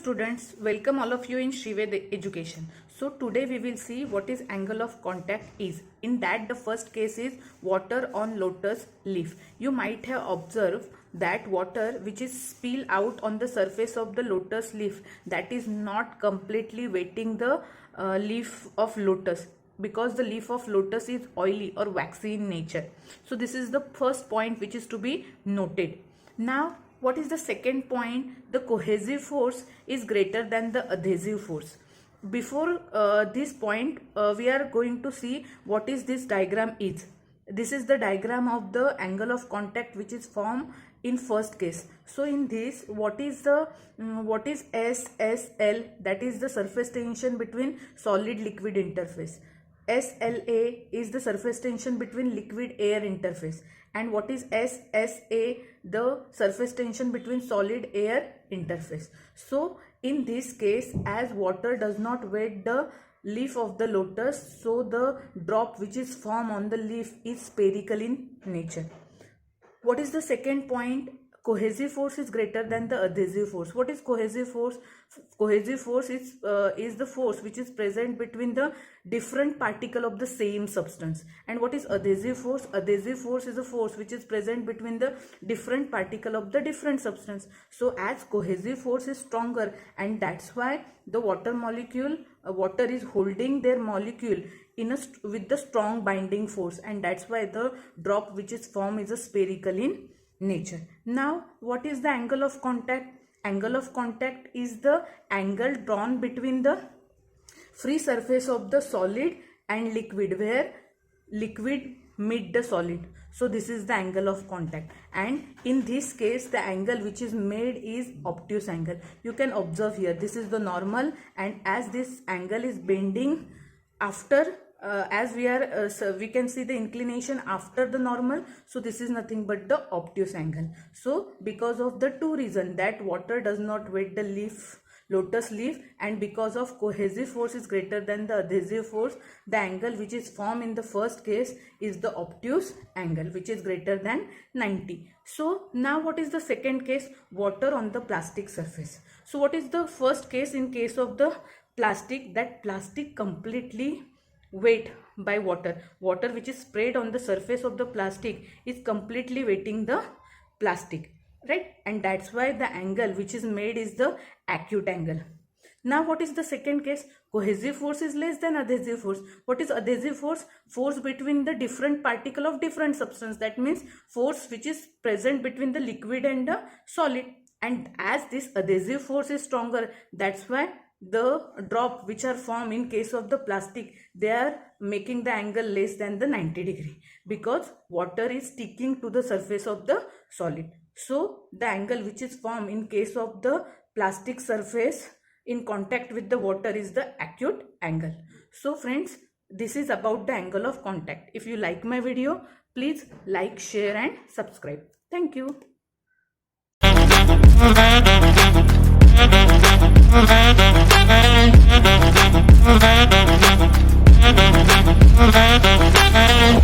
students, welcome all of you in Shrived Education. So today we will see what is angle of contact is. In that the first case is water on lotus leaf. You might have observed that water which is spill out on the surface of the lotus leaf, that is not completely wetting the leaf of lotus, because the leaf of lotus is oily or waxy in nature. So this is the first point which is to be noted. Now what is the second point? The cohesive force is greater than the adhesive force. Before this point, we are going to see what is this diagram is. This is the diagram of the angle of contact which is formed in first case. So in this, what is SSL? That is the surface tension between solid liquid interface. SLA is the surface tension between liquid air interface. And what is SSA? The surface tension between solid air interface. So in this case, as water does not wet the leaf of the lotus, so the drop which is formed on the leaf is spherical in nature. What is the second point? Cohesive force is greater than the adhesive force. What is cohesive force? Cohesive force is the force which is present between the different particle of the same substance. And what is adhesive force? Adhesive force is a force which is present between the different particle of the different substance. So as cohesive force is stronger, and that's why the water molecule, water is holding their molecule with the strong binding force, and that's why the drop which is formed is a spherical in nature. Now what is the angle of contact? Angle of contact is the angle drawn between the free surface of the solid and liquid, where liquid meet the solid. So this is the angle of contact, and in this case the angle which is made is obtuse angle. You can observe here, this is the normal, and as this angle is bending after we can see the inclination after the normal, so this is nothing but the obtuse angle. So because of the two reasons, that water does not wet the lotus leaf, and because of cohesive force is greater than the adhesive force, the angle which is formed in the first case is the obtuse angle, which is greater than 90. So now what is the second case? Water on the plastic surface. So what is the first case? In case of the plastic, that plastic completely wet by water which is sprayed on the surface of the plastic is completely wetting the plastic, right? And that's why the angle which is made is the acute angle. Now what is the second case? Cohesive force is less than adhesive force. What is adhesive force? Force between the different particle of different substance. That means force which is present between the liquid and the solid, and as this adhesive force is stronger, that's why the drop which are formed in case of the plastic, they are making the angle less than the 90 degree, because water is sticking to the surface of the solid. So the angle which is formed in case of the plastic surface in contact with the water is the acute angle. So friends, this is about the angle of contact. If you like my video, please like, share and subscribe. Thank you.